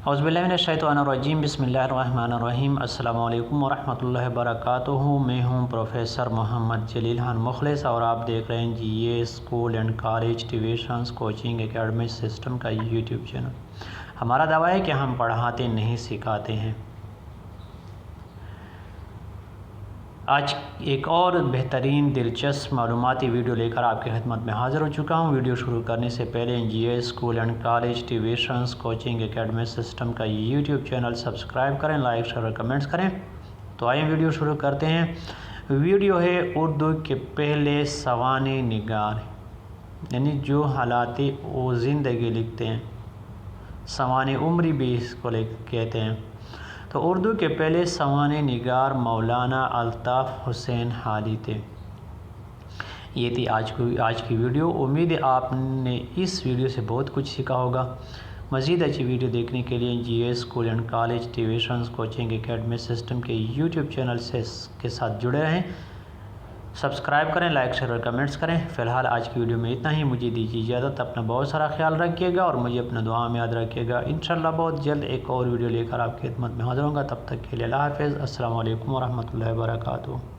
اعوذ باللہ من الشیطان الرجیم، بسم اللہ الرحمن الرحیم۔ السلام علیکم ورحمۃ اللہ وبرکاتہ۔ میں ہوں پروفیسر محمد جلیل خان مخلص اور آپ دیکھ رہے ہیں G A school and college tuitions coaching academy system کا یوٹیوب چینل۔ ہمارا دعویٰ ہے کہ ہم پڑھاتے نہیں سکھاتے ہیں۔ آج ایک اور بہترین دلچسپ معلوماتی ویڈیو لے کر آپ کی خدمت میں حاضر ہو چکا ہوں۔ ویڈیو شروع کرنے سے پہلے G A school and college tuitions coaching academy system کا یوٹیوب چینل سبسکرائب کریں، لائک شیئر اور کمنٹس کریں۔ تو آئیں ویڈیو شروع کرتے ہیں۔ ویڈیو ہے اردو کے پہلے سوانح نگار، یعنی جو حالات و زندگی لکھتے ہیں، سوانح عمری بھی اس کو کہتے ہیں۔ تو اردو کے پہلے سوانح نگار مولانا الطاف حسین حالی تھے۔ یہ تھی آج کی ویڈیو۔ امید ہے آپ نے اس ویڈیو سے بہت کچھ سیکھا ہوگا۔ مزید اچھی ویڈیو دیکھنے کے لیے G A school and college tuitions coaching academy system کے یوٹیوب چینل کے ساتھ جڑے رہیں، سبسکرائب کریں، لائک شیئر اور کمنٹس کریں۔ فی الحال آج کی ویڈیو میں اتنا ہی۔ مجھے دیجیے اجازت۔ اپنا بہت سارا خیال رکھیے گا اور مجھے اپنا دعا میں یاد رکھیے گا۔ انشاءاللہ بہت جلد ایک اور ویڈیو لے کر آپ کی خدمت میں حاضر ہوں گا۔ تب تک کے لیے اللہ حافظ۔ السلام علیکم ورحمۃ اللہ وبرکاتہ۔